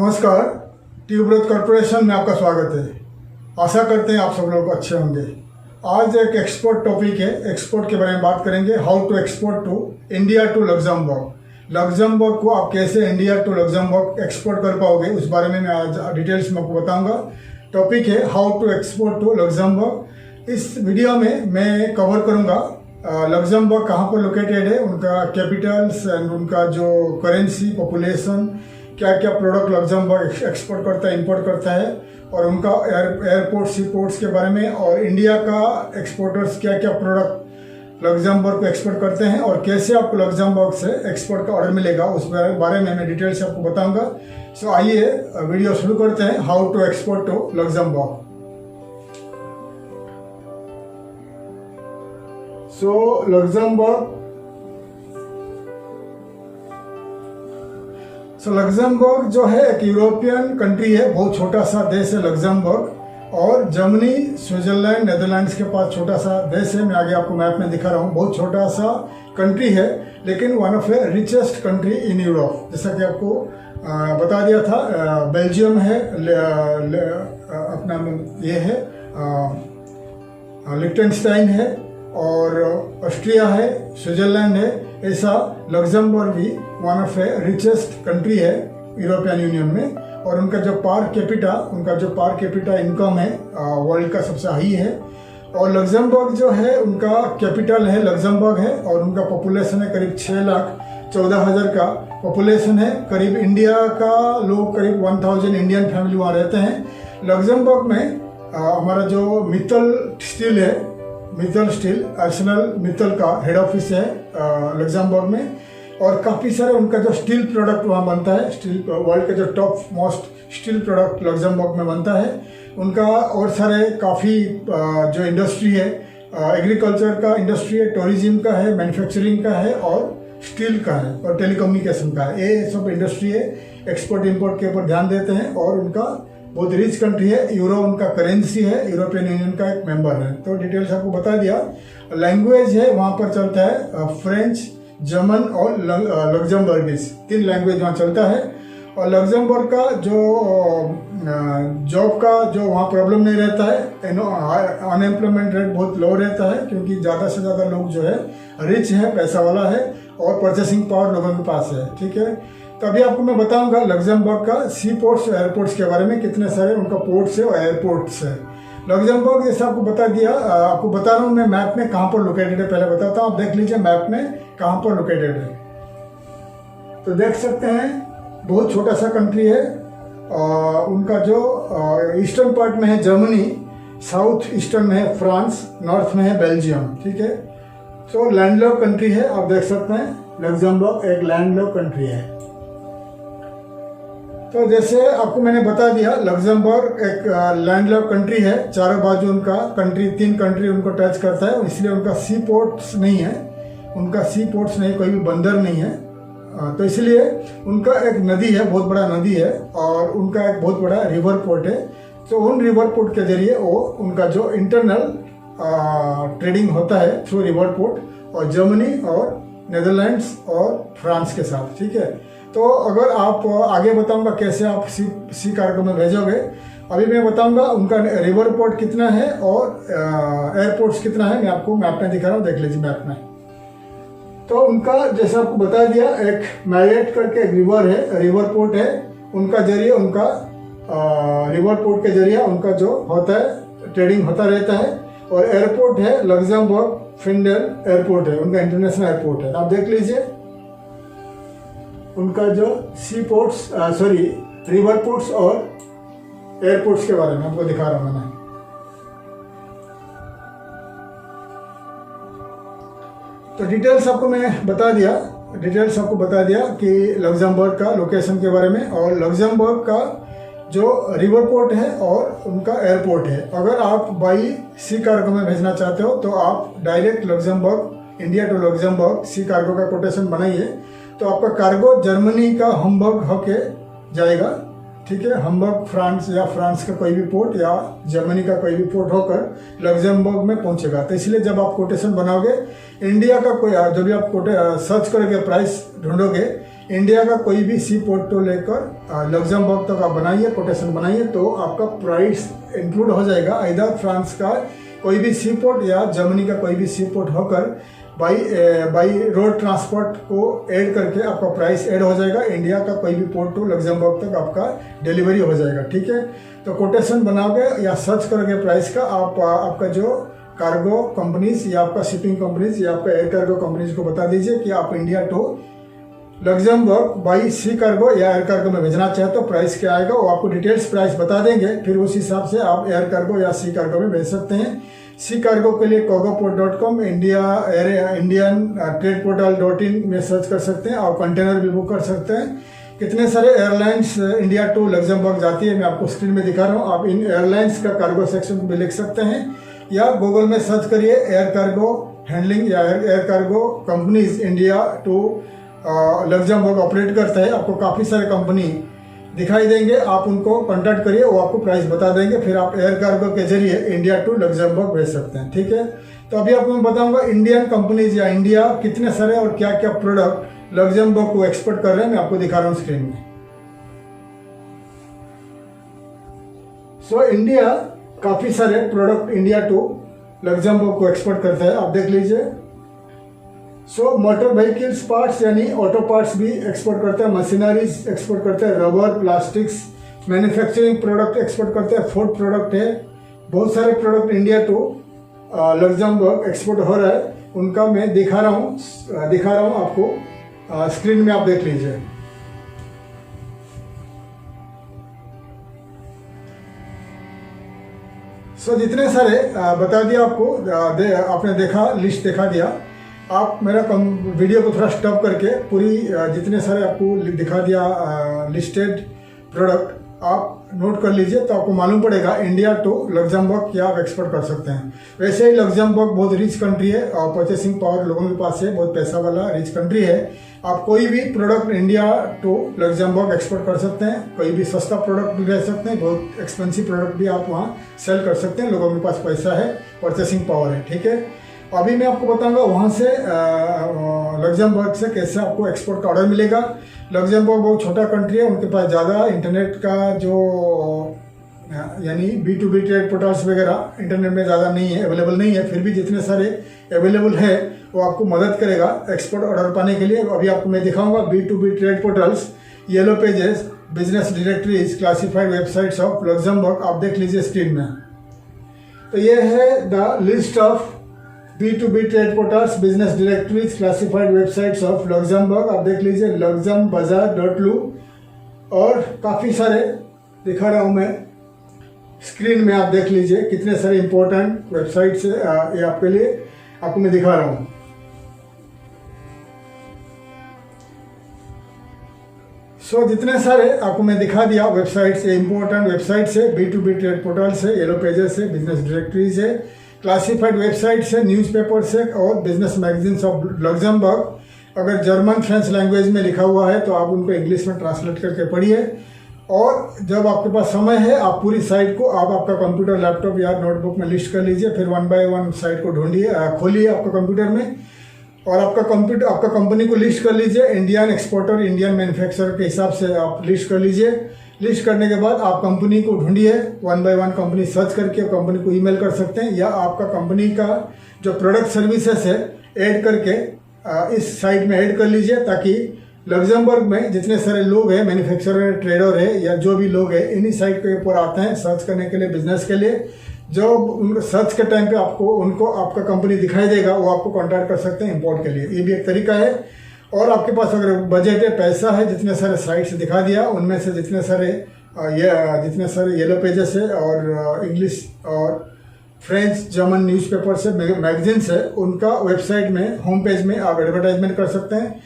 नमस्कार, tuberose corporation में आपका स्वागत है। आशा करते हैं आप सब लोग अच्छे होंगे। आज एक एक्सपोर्ट टॉपिक है, एक्सपोर्ट के बारे में बात करेंगे। How to export to India to Luxembourg. Luxembourg को आप कैसे इंडिया टू लग्जमबर्ग एक्सपोर्ट कर पाओगे, उस बारे में मैं आज डिटेल्स में आपको बताऊंगा। टॉपिक है how to export to Luxembourg. इस वीडियो में मैं कवर करूंगा लग्जमबर्ग कहाँ पर लोकेटेड है, उनका कैपिटल्स एंड उनका जो करेंसी, पॉपुलेशन, क्या क्या प्रोडक्ट लग्जमबर्ग एक्सपोर्ट करता है, इंपोर्ट करता है, और उनका एयरपोर्ट, सी पोर्ट्स के बारे में, और इंडिया का एक्सपोर्टर्स क्या क्या प्रोडक्ट लग्जमबर्ग को एक्सपोर्ट करते हैं और कैसे आपको लग्जमबर्ग से एक्सपोर्ट का ऑर्डर मिलेगा, उस बारे में मैं डिटेल से आपको बताऊंगा। सो आइए वीडियो शुरू करते हैं। How to export to Luxembourg. So Luxembourg जो है एक यूरोपियन कंट्री है, बहुत छोटा सा देश है लग्जमबर्ग। और जर्मनी, स्विट्जरलैंड, नेदरलैंड्स के पास छोटा सा देश है। मैं आगे आपको मैप में दिखा रहा हूँ। बहुत छोटा सा कंट्री है, लेकिन one of the richest country in Europe. जैसा कि आपको बता दिया था, बेल्जियम है, अपना ये है, लिechtenstein है, और ऑस्ट्रिया है, स्विट्जरलैंड है। ऐसा लग्जमबर्ग भी one of A richest country है यूरोपियन यूनियन में। और उनका जो पर कैपिटा इनकम है वर्ल्ड का सबसे हाई है। और लग्जमबर्ग जो है, उनका कैपिटल है लग्जमबर्ग है, और उनका पॉपुलेशन है करीब 6,14,000 का पॉपुलेशन है। करीब इंडिया का लोग, करीब 1000 इंडियन फैमिली वहाँ रहते हैं। लग्जमबर्ग में हमारा जो मित्तल स्टील है, मित्तल स्टील, आर्सेनल मित्तल का हेड ऑफिस है लग्जमबर्ग में। और काफ़ी सारे उनका जो स्टील प्रोडक्ट वहाँ बनता है, स्टील वर्ल्ड का जो top most steel product Luxembourg में बनता है। उनका और सारे काफ़ी जो इंडस्ट्री है, एग्रीकल्चर का इंडस्ट्री है, टूरिज्म का है, मैन्युफैक्चरिंग का है, और स्टील का है, और टेलीकम्युनिकेशन का है। ये सब इंडस्ट्री है, एक्सपोर्ट इम्पोर्ट के ऊपर ध्यान देते हैं। और उनका बहुत रिच कंट्री है, यूरो उनका करेंसी है, यूरोपियन यूनियन का एक मेंबर है। तो डिटेल्स आपको बता दिया। लैंग्वेज है वहाँ पर चलता है फ्रेंच, जर्मन और लग्जमबर्गिश, 3 लैंग्वेज वहाँ चलता है। और लग्जमबर्ग का जो जॉब का जो वहाँ प्रॉब्लम नहीं रहता है, अनएम्प्लॉयमेंट रेट बहुत लो रहता है, क्योंकि ज़्यादा से ज़्यादा लोग जो है रिच है, पैसा वाला है, और परचेसिंग पावर लोगों के पास है। ठीक है, तो अभी आपको मैं बताऊंगा लग्जमबर्ग का सी पोर्ट्स, एयरपोर्ट्स के बारे में। कितने सारे उनका पोर्ट्स है और एयरपोर्ट्स है। लग्जमबर्ग जैसे आपको बता दिया, आपको बता रहा हूँ मैं मैप में कहाँ पर लोकेटेड है। पहले बताता हूँ, आप देख लीजिए मैप में कहाँ पर लोकेटेड है। तो देख सकते हैं बहुत छोटा सा कंट्री है। उनका जो ईस्टर्न पार्ट में है जर्मनी, साउथ ईस्टर्न में है फ्रांस, नॉर्थ में है बेल्जियम। ठीक है, तो लैंडलॉक कंट्री है। आप देख सकते हैं लग्जमबर्ग एक लैंडलॉक कंट्री है। तो जैसे आपको मैंने बता दिया, लग्जमबर्ग एक लैंडलॉक कंट्री है। चारों बाजू उनका कंट्री, 3 कंट्री उनको टच करता है, इसलिए उनका सी पोर्ट्स नहीं है। कोई भी बंदर नहीं है। तो इसलिए उनका एक नदी है, बहुत बड़ा नदी है, और उनका एक बहुत बड़ा रिवर पोर्ट है। तो उन रिवर पोर्ट के जरिए वो उनका जो इंटरनल ट्रेडिंग होता है थ्रू रिवर पोर्ट, और जर्मनी और नेदरलैंड्स और फ्रांस के साथ। ठीक है, तो अगर आप आगे बताऊंगा कैसे आप सी कार्गो में भेजोगे। अभी मैं बताऊंगा उनका रिवर पोर्ट कितना है और एयरपोर्ट्स कितना है। मैं आपको मैप में दिखा रहा हूँ, देख लीजिए मैप में। तो उनका जैसे आपको बता दिया, एक मैरियट करके एक रिवर है, रिवर पोर्ट है। उनका जरिए, उनका रिवर पोर्ट के जरिए उनका जो होता है ट्रेडिंग होता रहता है। और एयरपोर्ट है लग्जमबर्ग फिंडल एयरपोर्ट है, उनका इंटरनेशनल एयरपोर्ट है। आप देख लीजिए उनका जो रिवर पोर्ट्स और एयरपोर्ट्स के बारे में आपको दिखा रहा हूं मैंने। तो डिटेल्स आपको मैं बता दिया कि लग्जमबर्ग का लोकेशन के बारे में, और लग्जमबर्ग का जो रिवर पोर्ट है और उनका एयरपोर्ट है। अगर आप बाई सी कार्गो में भेजना चाहते हो, तो आप direct Luxembourg, India to Luxembourg sea cargo का कोटेशन बनाइए। तो आपका कार्गो जर्मनी का हम्बर्ग होके जाएगा। ठीक है, हम्बर्ग फ्रांस, या फ्रांस का कोई भी पोर्ट, या जर्मनी का कोई भी पोर्ट होकर लग्जमबर्ग में पहुंचेगा। तो इसलिए जब आप कोटेशन बनाओगे, इंडिया का कोई, जब भी आप सर्च करोगे, प्राइस ढूंढोगे, इंडिया का कोई भी सी पोर्ट तो लेकर लग्जमबर्ग तक आप बनाइए, कोटेशन बनाइए, तो आपका प्राइस इंक्लूड हो जाएगा। इधर फ्रांस का कोई भी सी पोर्ट या जर्मनी का कोई भी सी पोर्ट होकर बाई रोड ट्रांसपोर्ट को ऐड करके आपका प्राइस ऐड हो जाएगा। इंडिया का कोई भी पोर्ट टू लग्जमबर्ग तक आपका डिलीवरी हो जाएगा, ठीक है। तो कोटेशन बनाओगे या सर्च करोगे प्राइस का, आपका जो कार्गो कंपनीज या आपका शिपिंग कंपनीज या आपका एयर कार्गो कंपनीज को बता दीजिए कि आप India to Luxembourg by sea cargo या एयर कार्गो में भेजना चाहे तो प्राइस क्या आएगा, वो आपको डिटेल्स प्राइस बता देंगे। फिर उस हिसाब से आप एयर कार्गो या सी कार्गो में भेज सकते हैं। सी कार्गो के लिए cargoport.com, इंडियन ट्रेड पोर्टल.in में सर्च कर सकते हैं और कंटेनर भी बुक कर सकते हैं। कितने सारे एयरलाइंस इंडिया टू लग्जमबर्ग जाती है मैं आपको स्क्रीन में दिखा रहा हूँ। आप इन एयरलाइंस का कार्गो सेक्शन भी लिख सकते हैं या गूगल में सर्च करिए एयर कार्गो हैंडलिंग या air cargo companies India to Luxembourg operate करता है। आपको काफ़ी सारे कंपनी दिखाई देंगे, आप उनको कॉन्टैक्ट करिए, वो आपको प्राइस बता देंगे। फिर आप एयर कार्गो के जरिए इंडिया टू लग्जमबर्ग भेज सकते हैं, ठीक है। तो अभी आपको मैं बताऊंगा इंडियन कंपनीज या इंडिया कितने सारे और क्या क्या प्रोडक्ट लग्जमबर्ग को एक्सपोर्ट कर रहे हैं, मैं आपको दिखा रहा हूँ स्क्रीन में। सो इंडिया काफ़ी सारे प्रोडक्ट इंडिया टू लग्जमबर्ग को एक्सपोर्ट करता है, आप देख लीजिए। सो मोटर व्हीकल्स पार्ट्स यानी ऑटो पार्ट्स भी एक्सपोर्ट करता है, मशीनरीज एक्सपोर्ट करता है, rubber, plastics, manufacturing product export करता है, फूड प्रोडक्ट है, बहुत सारे product India to Luxembourg export हो रहा है। उनका मैं दिखा रहा हूँ आपको स्क्रीन में, आप देख लीजिए। सो जितने सारे बता दिया आपको, आपने देखा, लिस्ट दिखा दिया। आप मेरा वीडियो को थोड़ा स्टॉप करके पूरी जितने सारे आपको दिखा दिया लिस्टेड प्रोडक्ट आप नोट कर लीजिए, तो आपको मालूम पड़ेगा इंडिया टू लग्जमबर्ग क्या आप एक्सपोर्ट कर सकते हैं। वैसे ही लग्जमबर्ग बहुत रिच कंट्री है और परचेसिंग पावर लोगों के पास है, बहुत पैसा वाला रिच कंट्री है। आप कोई भी product India to Luxembourg export कर सकते हैं, कोई भी सस्ता प्रोडक्ट भी भेज सकते हैं, बहुत एक्सपेंसिव प्रोडक्ट भी आप वहाँ सेल कर सकते हैं। लोगों के पास पैसा है, परचेसिंग पावर है, ठीक है। अभी मैं आपको बताऊंगा वहाँ से लग्जमबर्ग से कैसे आपको एक्सपोर्ट का ऑर्डर मिलेगा। लग्जमबर्ग बहुत छोटा कंट्री है, उनके पास ज़्यादा इंटरनेट का जो यानी B2B ट्रेड पोर्टल्स वगैरह इंटरनेट में ज़्यादा नहीं है, अवेलेबल नहीं है। फिर भी जितने सारे अवेलेबल है वो आपको मदद करेगा एक्सपोर्ट ऑर्डर पाने के लिए। अभी आपको मैं दिखाऊंगा B2B trade portals, yellow pages, business directories, classified websites of Luxembourg, आप देख लीजिए स्क्रीन में। तो ये है the list of B2B trade portals, business directories, classified websites of Luxembourg, आप देख लीजिए luxembazaar.lu, और काफ़ी सारे दिखा रहा हूँ मैं स्क्रीन में, आप देख लीजिए कितने सारे इंपॉर्टेंट वेबसाइट्स ये आपके लिए आपको मैं दिखा रहा हूँ। सो जितने सारे आपको मैं दिखा दिया वेबसाइट्स, ये इंपॉर्टेंट वेबसाइट्स है, B2B ट्रेड पोर्टल्स है, येलो पेजेस है, बिजनेस डायरेक्टरीज है, क्लासिफाइड वेबसाइट्स है, न्यूज़पेपर्स है और बिजनेस मैगजीन्स ऑफ लग्जमबर्ग। अगर जर्मन फ्रेंच लैंग्वेज में लिखा हुआ है तो आप उनको इंग्लिश में ट्रांसलेट करके पढ़िए, और जब आपके पास समय है आप पूरी साइट को आप आपका कंप्यूटर, लैपटॉप या नोटबुक में लिस्ट कर लीजिए। फिर 1 बाय 1 साइट को ढूंढिए, खोलिए आपका कंप्यूटर में, और आपका कंपनी को लिस्ट कर लीजिए। इंडियन एक्सपोर्टर, इंडियन मैन्युफैक्चरर के हिसाब से आप लिस्ट कर लीजिए। लिस्ट करने के बाद आप कंपनी को ढूंढिए, 1 बाय 1 कंपनी सर्च करके कंपनी को ईमेल कर सकते हैं, या आपका कंपनी का जो प्रोडक्ट सर्विसेज है ऐड करके इस साइट में ऐड कर लीजिए, ताकि लग्जमबर्ग में जितने सारे लोग हैं, मैन्युफैक्चरर, ट्रेडर है या जो भी लोग हैं, इन्हीं साइट के ऊपर आते हैं सर्च करने के लिए, बिजनेस के लिए। जो उनको सर्च के टाइम पे उनको आपका कंपनी दिखाई देगा, वो आपको कॉन्टैक्ट कर सकते हैं इंपोर्ट के लिए। ये भी एक तरीका है। और आपके पास अगर बजट है, पैसा है, जितने सारे साइट्स दिखा दिया उनमें से जितने सारे येलो पेजेस है और इंग्लिश और फ्रेंच, जर्मन न्यूज़पेपर्स है, मैगजीन्स है, उनका वेबसाइट में होम पेज में आप एडवर्टाइजमेंट कर सकते हैं।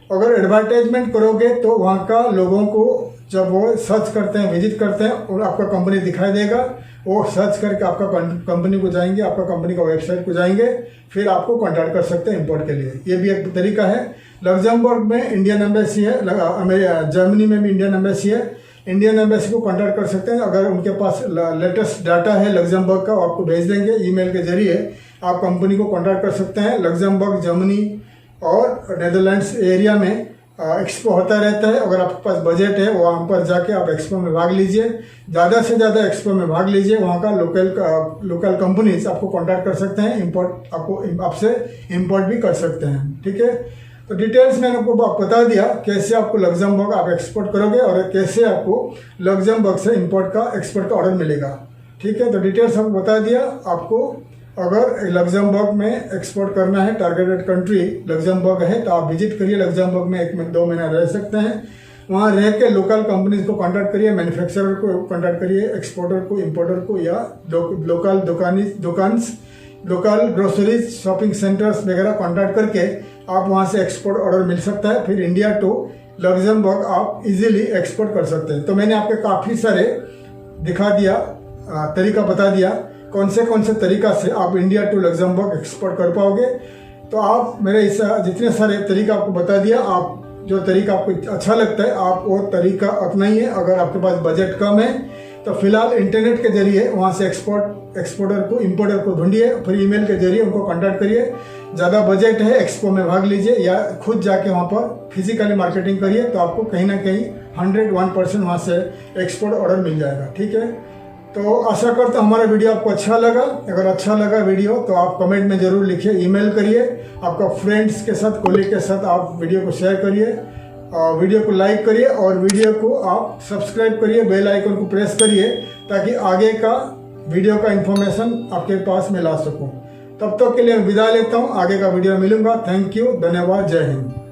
अगर एडवर्टाइजमेंट करोगे तो वहाँ का लोगों को जब वो सर्च करते हैं, विजिट करते हैं, और आपका कंपनी दिखाई देगा, वो सर्च करके आपका कंपनी को जाएंगे, आपका कंपनी का वेबसाइट को जाएंगे, फिर आपको कॉन्टैक्ट कर सकते हैं इंपोर्ट के लिए। ये भी एक तरीका है। लग्जमबर्ग में इंडियन एम्बेसी है, जर्मनी में भी इंडियन एम्बेसी है। इंडियन एम्बेसी को कॉन्टैक्ट कर सकते हैं। अगर उनके पास लेटेस्ट डाटा है लग्जमबर्ग का, आपको भेज देंगे ईमेल के जरिए। आप कंपनी को कॉन्टैक्ट कर सकते हैं। लग्जमबर्ग, जर्मनी और नेदरलैंड्स एरिया में एक्सपो होता रहता है। अगर आपके पास बजट है वहाँ पर जाके आप एक्सपो में भाग लीजिए, ज़्यादा से ज़्यादा एक्सपो में भाग लीजिए। वहाँ का लोकल कंपनीज आपको कांटेक्ट कर सकते हैं, इंपोर्ट आपसे इंपोर्ट भी कर सकते हैं। ठीक है, तो डिटेल्स मैंने आपको बता दिया कैसे आपको लग्जमबर्ग आप एक्सपोर्ट करोगे और कैसे आपको लग्जमबर्ग से एक्सपोर्ट का ऑर्डर मिलेगा। ठीक है, तो डिटेल्स आपको बता दिया। आपको अगर लग्जमबर्ग में एक्सपोर्ट करना है, टारगेटेड कंट्री लग्जमबर्ग है, तो आप विजिट करिए लग्जमबर्ग में, 1-2 महीना रह सकते हैं। वहाँ रह के लोकल कंपनीज को कांटेक्ट करिए, मैन्युफैक्चरर को कांटेक्ट करिए, एक्सपोर्टर को, इंपोर्टर को, या लोकल ग्रोसरीज शॉपिंग सेंटर्स वगैरह कांटेक्ट करके आप वहाँ से एक्सपोर्ट ऑर्डर मिल सकता है। फिर इंडिया टू लग्जमबर्ग आप इजीली एक्सपोर्ट कर सकते हैं। तो मैंने आपके काफ़ी सारे दिखा दिया, तरीका बता दिया कौन से तरीका से आप इंडिया टू लग्जमबर्ग एक्सपोर्ट कर पाओगे। तो आप मेरे इस जितने सारे तरीका आपको बता दिया, आप जो तरीका आपको अच्छा लगता है आप वो तरीका अपनाइए। अगर आपके पास बजट कम है तो फिलहाल इंटरनेट के जरिए वहाँ से एक्सपोर्टर को, इंपोर्टर को ढूंढिए, फिर ईमेल के जरिए उनको कांटेक्ट करिए। ज़्यादा बजट है, एक्सपो में भाग लीजिए या खुद जाके वहाँ पर फिजिकली मार्केटिंग करिए, तो आपको कहीं ना कहीं 101% वहाँ से एक्सपोर्ट ऑर्डर मिल जाएगा। ठीक है, तो आशा करता हूँ हमारा वीडियो आपको अच्छा लगा। अगर अच्छा लगा वीडियो तो आप कमेंट में ज़रूर लिखिए, ईमेल करिए, आपका फ्रेंड्स के साथ, कोलीग के साथ आप वीडियो को शेयर करिए, वीडियो को लाइक करिए और वीडियो को आप सब्सक्राइब करिए, बेल आइकन को प्रेस करिए ताकि आगे का वीडियो का इन्फॉर्मेशन आपके पास मैं ला सकूँ। तब तक के लिए विदा लेता हूँ, आगे का वीडियो मिलूंगा। थैंक यू, धन्यवाद, जय हिंद।